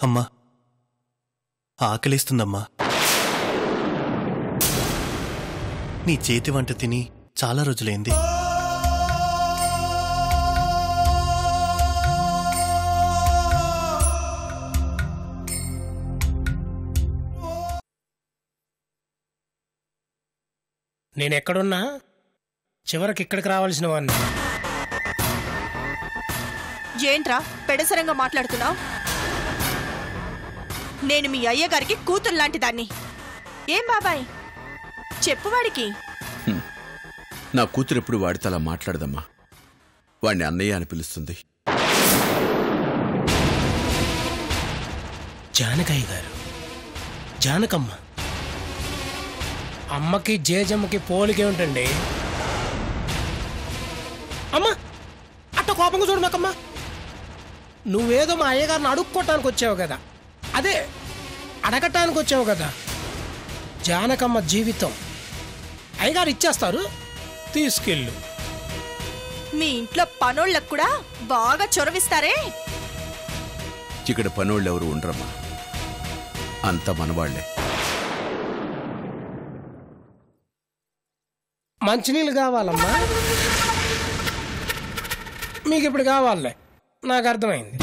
అమ్మా, ఆకలిస్తుందమ్మా. నీ చేతి వంట తిని చాలా రోజులైంది. నేనెక్కడున్నా చివరికి ఇక్కడికి రావాల్సిన వాడిని. ఏంట్రా పెడసరంగా మాట్లాడుతున్నావు? నేను మీ అయ్యగారికి కూతురు లాంటి దాన్ని. ఏం బాబాయ్ చెప్పువాడికి? నా కూతురు ఎప్పుడు వాడితో అలా మాట్లాడదమ్మా. వాడిని అన్నయ్య అని పిలుస్తుంది. జానకయ్య గారు, జానకమ్మ. అమ్మకి జేజమ్మకి పోలికే ఉంటుంది. అమ్మా అట్ట కోపంగా చూడమాకమ్మా. నువ్వేదో మా అయ్యగారిని అడుక్కోటానికి వచ్చావు కదా, అదే అడగటానికి వచ్చావు కదా. జానకమ్మ జీవితం అయ్యగారు ఇచ్చేస్తారు, తీసుకెళ్ళు. మీ ఇంట్లో పనోళ్ళకు కూడా బాగా చొరవిస్తారే. ఇక్కడ పనోళ్ళు ఎవరు ఉండరమ్మా, అంత మనవాళ్లే. మంచినీళ్ళు కావాలమ్మా? మీకు ఇప్పుడు కావాలే, నాకు అర్థమైంది.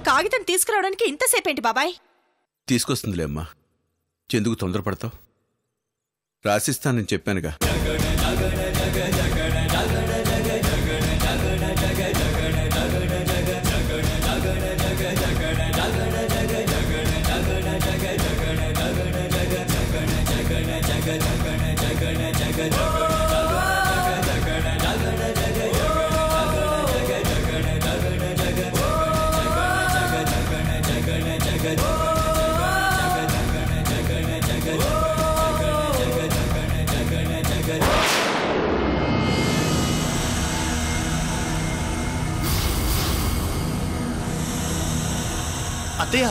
కాగితం తీసుకురావడానికి ఇంతసేపేంటి బాబాయ్? తీసుకొస్తుందిలే అమ్మా, ఎందుకు తొందరపడతావు? రాసిస్తానని చెప్పానుగా. అత్తయ్య,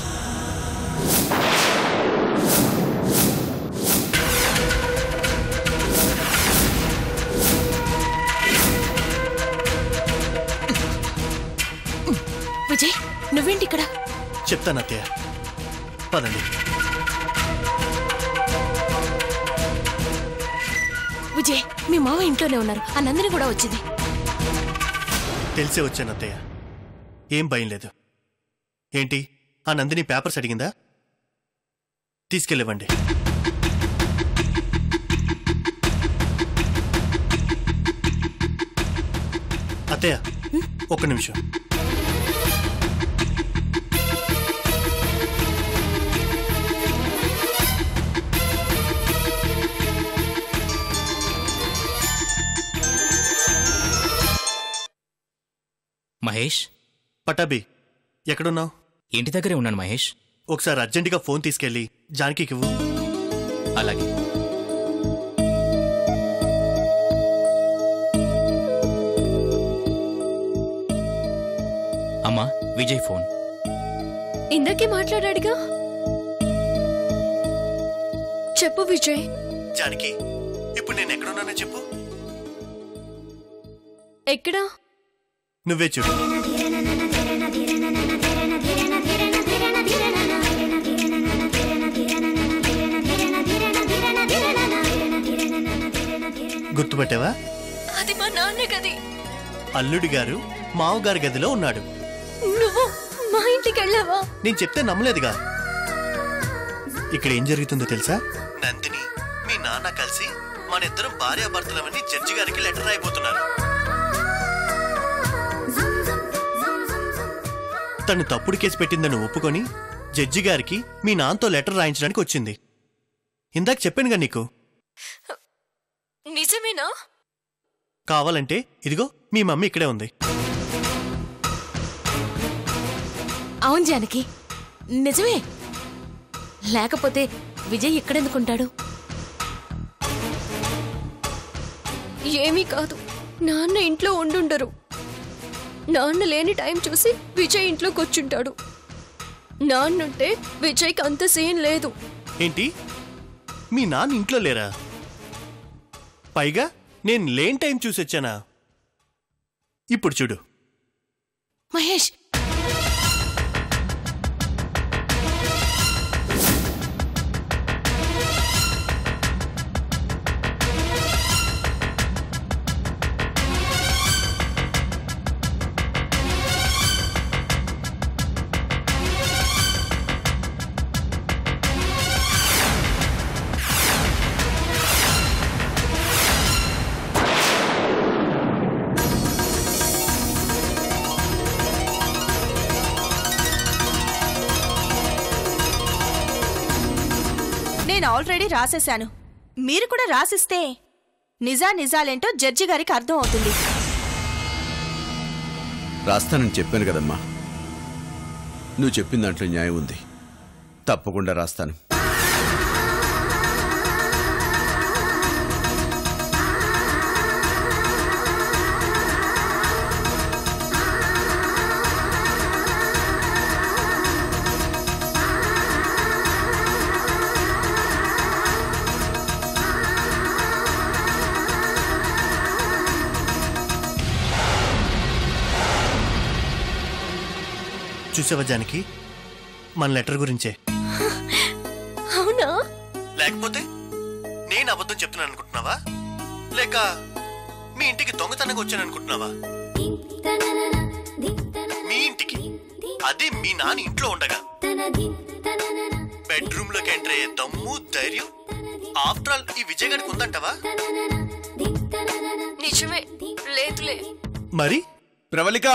విజయ్ నువ్వేంటి ఇక్కడ? చెప్తాను అత్తయ్య, పదండి. విజయ్ మీ మావ ఇంట్లోనే ఉన్నారు, ఆ నందిని కూడా వచ్చింది. తెలిసే వచ్చాను అత్తయ్య, ఏం భయం లేదు. ఏంటి ఆ నందిని పేపర్స్ అడిగిందా? తీసుకెళ్ళివ్వండి. అత్తయ్య ఒక్క నిమిషం. మహేష్, పటాబి ఎక్కడున్నావు? ఇంటి దగ్గరే ఉన్నాను మహేష్. ఒకసారి అర్జెంటుగా ఫోన్ తీసుకెళ్ళి జానకి ఇవ్వు. అలాగే. అమ్మా, విజయ్ ఫోన్. ఇందాకే మాట్లాడాడుగా. చెప్పు విజయ్. జానకి, ఇప్పుడు నేను ఎక్కడున్నానో చెప్పు. ఎక్కడా? నువ్వే చూడు. గుర్తుపట్టావా? అది మా నాన్న గది. అల్లుడి గారు మావగారి గదిలో ఉన్నాడు. నువ్వు మా ఇంటికి వెళ్ళావా? నేను చెప్తే నమ్మలేదుగా. ఇక్కడ ఏం జరుగుతుందో తెలుసా? నందిని మీ నాన్న కలిసి మన ఇద్దరం భార్యాభర్తలమని జడ్జి గారికి లెటర్ రాయిపోతున్నారు. తను తప్పుడు కేసు పెట్టిందని ఒప్పుకొని జడ్జి గారికి మీ నాన్నతో లెటర్ రాయించడానికి వచ్చింది. ఇందాక చెప్పానుగా నీకు. నిజమేనా? కావాలంటే ఇదిగో మీ మమ్మీ ఇక్కడే ఉంది. అవును జానకి, నిజమే. లేకపోతే విజయ్ ఎక్కడెందుకుంటాడు? ఏమీ కాదు, నాన్న ఇంట్లో ఉండుండరు. నాన్న లేని టైం చూసి విజయ్ ఇంట్లోకి వచ్చుంటాడు. నాన్నుంటే విజయ్కి అంత సీన్ లేదు. ఏంటి మీ నాన్న ఇంట్లో లేరా? పైగా నేను లేని టైం చూసొచ్చానా? ఇప్పుడు చూడు. మహేష్, నేను ఆల్రెడీ రాసేశాను. మీరు కూడా రాసిస్తే నిజాలేంటో జడ్జి గారికి అర్థం అవుతుంది. రాస్తానని చెప్పాను కదమ్మా. నువ్వు చెప్పిన దాంట్లో న్యాయం ఉంది. తప్పకుండా రాస్తాను. చూసావా జానకి, మన లెటర్ గురించే. అవునా? లేకపోతే నేను అబద్ధం చెప్తున్నాను అనుకుంటున్నావా? లేక మీ ఇంటికి దొంగతనంగా వచ్చాను అనుకుంటున్నావా? మీ ఇంటికి, అది మీ నాన్న ఇంట్లో ఉండగా బెడ్రూమ్ లోకి ఎంటర్ అయ్యే దమ్ము ధైర్యం ఆఫ్టర్ ఆల్ ఈ విజయ్ గారికి ఉందంటావా? నిజమే. లేదులే. మరి ప్రవళిక,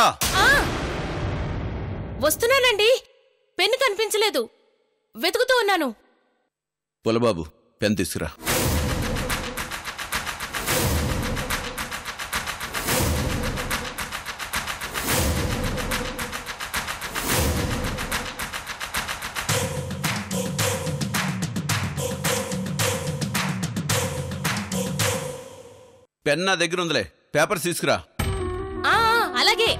వస్తున్నానండి. పెన్ను కనిపించలేదు, వెతుకుతూ ఉన్నాను. పొలబాబు, పెన్ తీసుకురా. పెన్ నా దగ్గర ఉందిలే, పేపర్స్ తీసుకురా. అలాగే.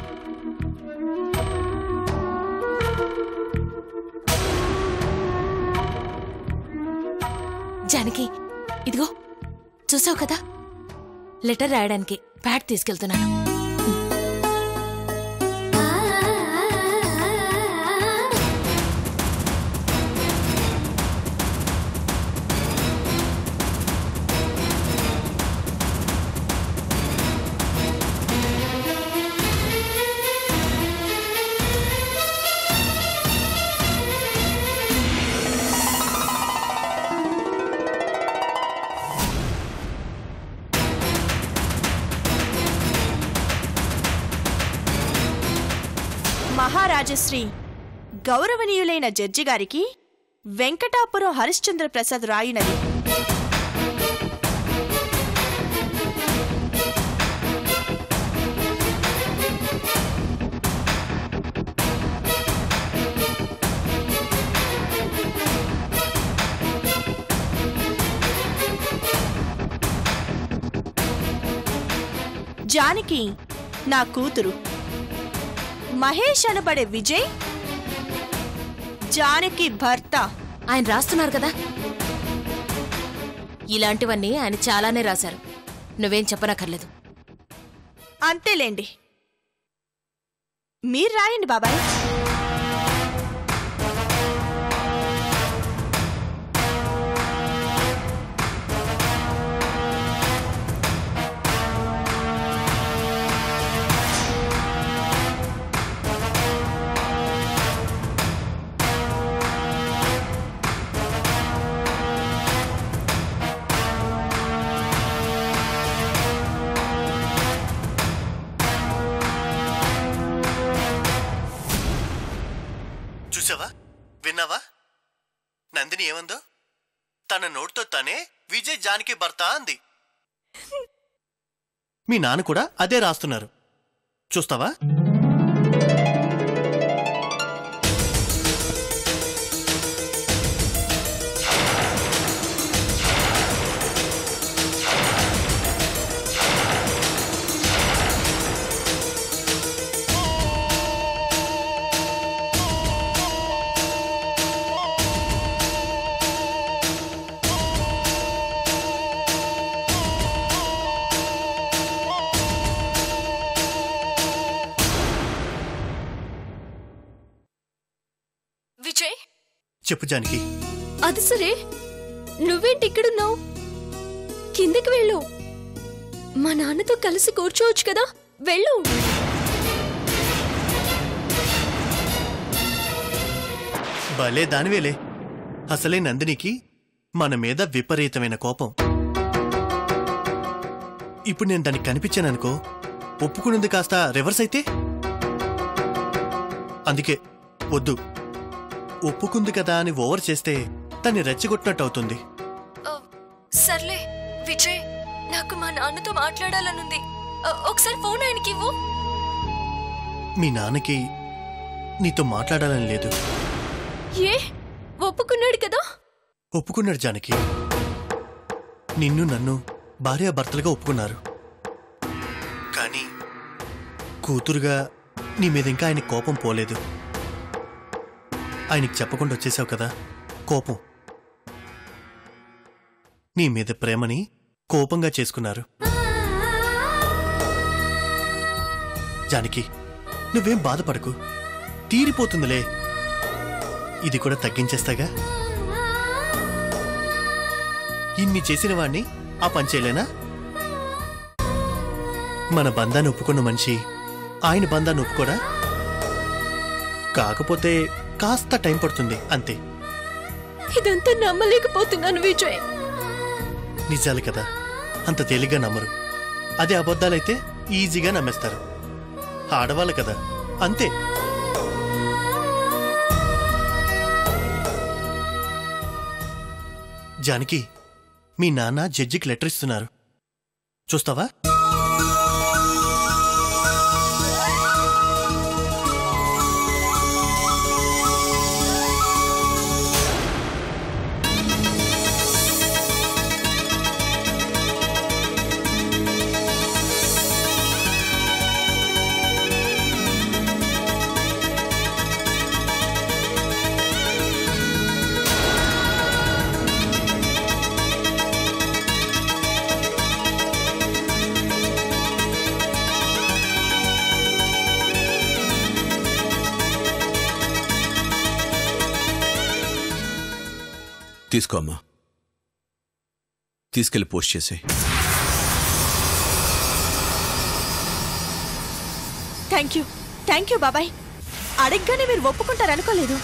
జానకి, ఇదిగో చూసావు కదా, లెటర్ రాయడానికి ప్యాడ్ తీసుకెళ్తున్నాను. మహారాజశ్రీ గౌరవనీయులైన జడ్జి గారికి వెంకటాపురం హరిశ్చంద్ర ప్రసాద్ రాయునది. జానకి నా కూతురు. మహేష్ అనబడే విజయ్ జానకి భర్త. ఆయన రాస్తున్నారు కదా, ఇలాంటివన్నీ ఆయన చాలానే రాశారు. నువ్వేం చెప్పనక్కర్లేదు. అంతేలేండి, మీరు రాయండి బాబాయ్. చూసావా, విన్నావా నందిని ఏమందో? తన నోటితో తనే విజయ్ జానకి భర్త అంది. మీ నాన్న కూడా అదే రాస్తున్నారు. చూస్తావా? విజయ్, చెప్పు జానకి. అది సరే, నువ్వేంటి ఇక్కడున్నావు? కిందకి వెళ్ళు. మా నాన్నతో కలిసి కూర్చోవచ్చు కదా, వెళ్ళు. భలే దానివేలే. అసలే నందినికి మన మీద విపరీతమైన కోపం. ఇప్పుడు నేను దానికి కనిపించాననుకో, ఒప్పుకున్నది కాస్త రివర్స్ అయితే. అందుకే వద్దు. ఒప్పుకుంది కదా అని ఓవర్ చేస్తే తన్ని రెచ్చగొట్టినట్టు అవుతుంది. సర్లే విజయ్, నాకు మా నాన్నతో మాట్లాడాలనుంది. ఒకసారి ఫోన్ ఆయనకి ఇవ్వు. మీ నాన్నకి నీతో మాట్లాడాలని లేదు. ఏ, ఒప్పుకున్నాడు కదా? ఒప్పుకున్నాడు జానకి. నిన్ను నన్ను భార్యాభర్తలుగా ఒప్పుకున్నారు. కానీ కూతురుగా నీ మీద ఇంకా ఆయన కోపం పోలేదు. ఆయనకి చెప్పకుండా వచ్చేసావు కదా, కోపం. నీ మీద ప్రేమని కోపంగా చేసుకున్నారు. జానకి, నువ్వేం బాధపడకు, తీరిపోతుందిలే. ఇది కూడా తగ్గించేస్తాగా. ఇన్ని చేసిన వాణ్ణి ఆ పని చేయలేనా? మన బంధాన్ని ఒప్పుకున్న మనిషి ఆయన బంధాన్ని ఒప్పుకోడా? కాకపోతే కాస్త టైం పడుతుంది అంతే. ఇదంతా నమ్మలేకపోతున్నాను విజయ్. నిజాలు కదా, అంత తేలిగ్గా నమ్మరు. అదే అబద్ధాలైతే ఈజీగా నమ్మేస్తారు. ఆడవాళ్ళు కదా, అంతే. జానకి, మీ నాన్న జడ్జికి లెటర్ ఇస్తున్నారు, చూస్తావా? తీసుకో అమ్మా, తీసుకెళ్లి పోస్ట్ చేసే. థ్యాంక్ యూ బాబాయ్. అడగగానే మీరు ఒప్పుకుంటారనుకోలేదు.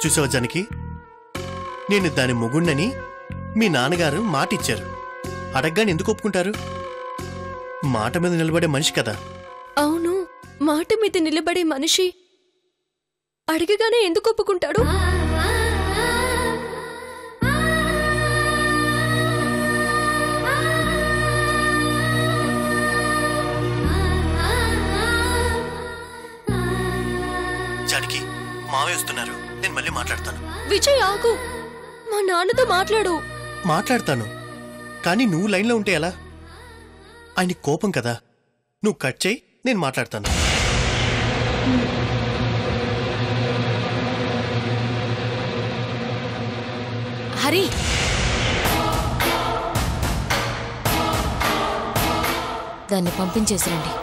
చూసావా జానకి, నేను దాని మొగుణ్ణని మీ నాన్నగారు మాట ఇచ్చారు. అడగగానే ఎందుకు ఒప్పుకుంటారు? మాట మీద నిలబడే మనిషి కదా. అవును, మాట మీద నిలబడే మనిషి అడగగానే ఎందుకు ఒప్పుకుంటాడు? జానకి, మావే వస్తున్నారు, నేను మళ్ళీ మాట్లాడతాను. విజయ్ ఆగు, మా నాన్నతో మాట్లాడు. మాట్లాడతాను, కానీ నువ్వు లైన్లో ఉంటే ఎలా? ఆయన కోపం కదా. నువ్వు కట్ చేయి, నేను మాట్లాడతాను. హరి, దాన్ని పంపించేసిరండి.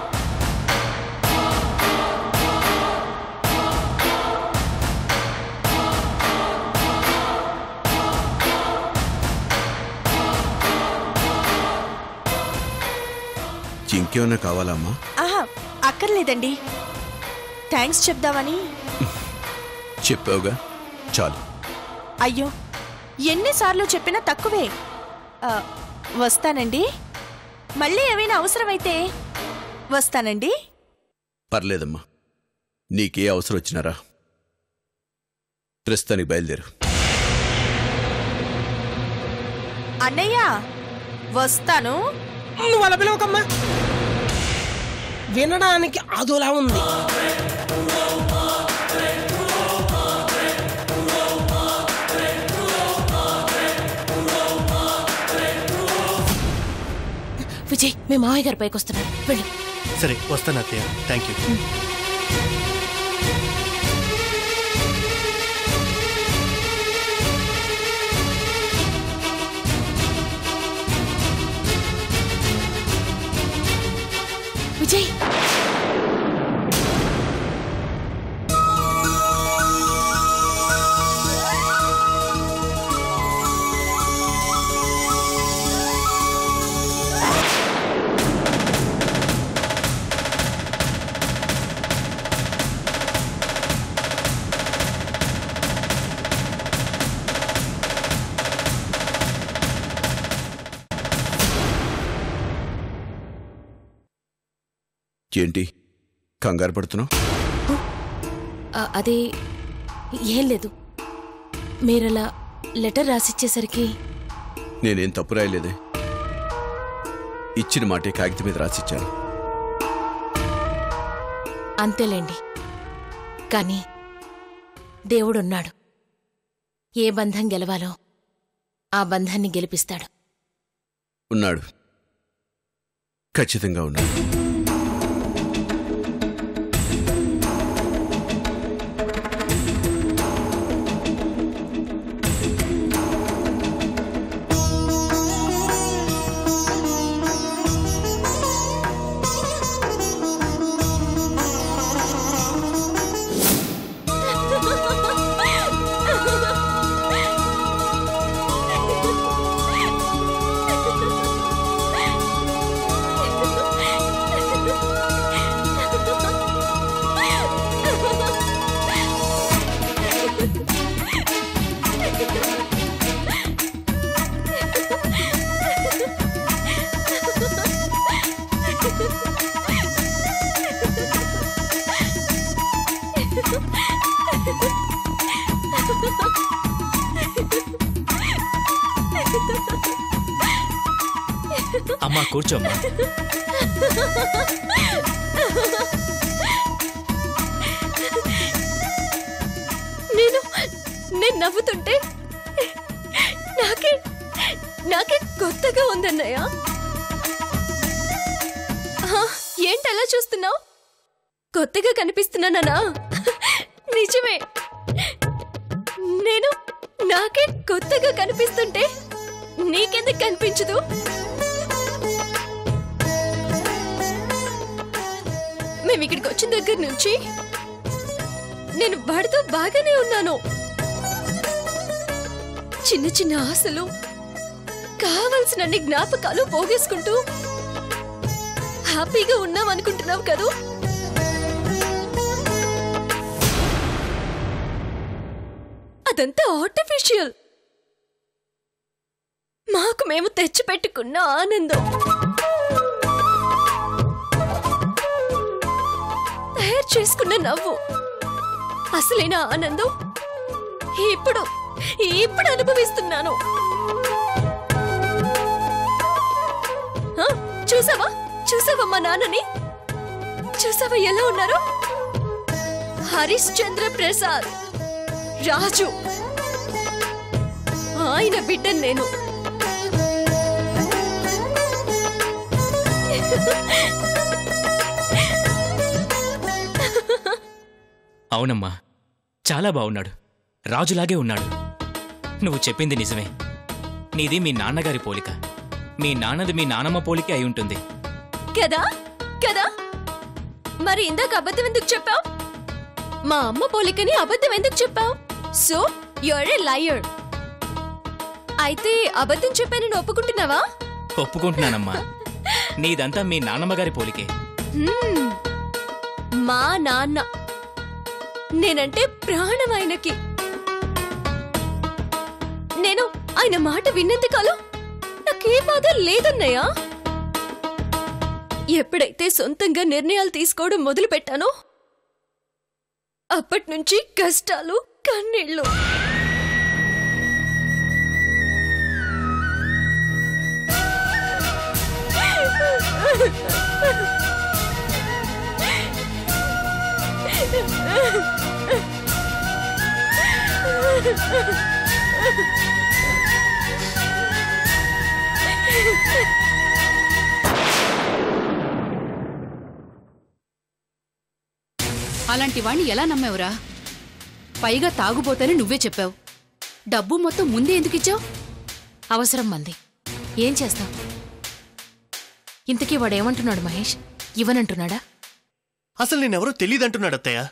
ఇంకేమన్నా కావాలా అమ్మా? ఆహా, అక్కర్లేదండి. థ్యాంక్స్ చెప్దామని. చెప్పావుగా, చాలు. అయ్యో, ఎన్నిసార్లు చెప్పినా తక్కువే. వస్తానండి. మళ్ళీ ఏమైనా అవసరమైతే వస్తానండి. పర్లేదమ్మా, నీకే అవసరం వచ్చినారా. ప్రస్తుతానికి బయలుదేరు. అన్నయ్య, వస్తాను. నువ్వు అలా పిలవకమ్మా, వినడానికి అదోలా ఉంది. విజయ్, మీ మావయ్య గారి పైకి వస్తున్నారు, వెళ్ళు. సరే, వస్తాను అత్తయ్య. Thank you. విజయ్ ఏంటి కంగారు పడుతున్నావు? అదే ఏం లేదు, మీరలా లెటర్ రాసిచ్చేసరికి. నేనేం తప్పు రాయలేదే, ఇచ్చిన మాటే కాగితం మీద రాసిచ్చాను. అంతేలేండి, కానీ దేవుడున్నాడు. ఏ బంధం గెలవాలో ఆ బంధాన్ని గెలిపిస్తాడు. ఉన్నాడు, ఖచ్చితంగా ఉన్నాడు. అమ్మా కూర్చోమ్మా. నేను నవ్వుతుంటే నాకే కొత్తగా ఉందన్నయ్య. ఏంటలా చూస్తున్నావు? కొత్తగా కనిపిస్తున్నానా? నిజమే, నేను నాకే కొత్తగా కనిపిస్తుంటే నీకెందుకు కనిపించదు? మేము ఇక్కడికి వచ్చిన దగ్గర నుంచి నేను వాడితో బాగానే ఉన్నాను. చిన్న చిన్న ఆశలు, కావలసినన్ని జ్ఞాపకాలు పోగేసుకుంటూ హ్యాపీగా ఉన్నాం అనుకుంటున్నావు కదూ? అదంతా ఆర్టిఫిషియల్. మాకు మేము తెచ్చిపెట్టుకున్న ఆనందం, తయారు చేసుకున్న నవ్వు, అసలైన ఆనందం ఇప్పుడు అనుభవిస్తున్నాను. చూసావా మా నాన్నని? చూసావా ఎలా ఉన్నారు? హరిశ్చంద్ర ప్రసాద్ రాజు, ఆయన బిడ్డను నేను. అవునమ్మా, చాలా బాగున్నాడు, రాజులాగే ఉన్నాడు. నువ్వు చెప్పింది నిజమే. నీది మీ నాన్నగారి పోలిక, మీ నాన్నది మీ నానమ్మ పోలికే అయి ఉంటుంది కదా కదా. మరి ఇందాక అబద్ధం ఎందుకు చెప్పావు? మా అమ్మ పోలికని అబద్ధం ఎందుకు చెప్పావు? So you are a liar. అయితే అబద్ధం చెప్పానని ఒప్పుకుంటున్నావా? ఒప్పుకుంటున్నానమ్మా. నీదంతా మీ నాన్నమ్మగారి పోలికే. మా నాన్న నేనంటే ప్రాణం ఆయనకి. నేను ఆయన మాట విన్నంతకాలం నాకే బాధ లేదన్నయ్యా. ఎప్పుడైతే సొంతంగా నిర్ణయాలు తీసుకోవడం మొదలు పెట్టానో అప్పటి నుంచి కష్టాలు, కన్నీళ్లు. అలాంటి వాణ్ణి ఎలా నమ్మేవరా? పైగా తాగుబోతని నువ్వే చెప్పావు. డబ్బు మొత్తం ముందే ఎందుకిచ్చావు? అవసరం మంది, ఏం చేస్తాం? ఇంతకీ వాడేమంటున్నాడు మహేష్? ఇవ్వనంటున్నాడా? అసలు నేనెవరో తెలియదంటున్నాడు అత్తయ్య.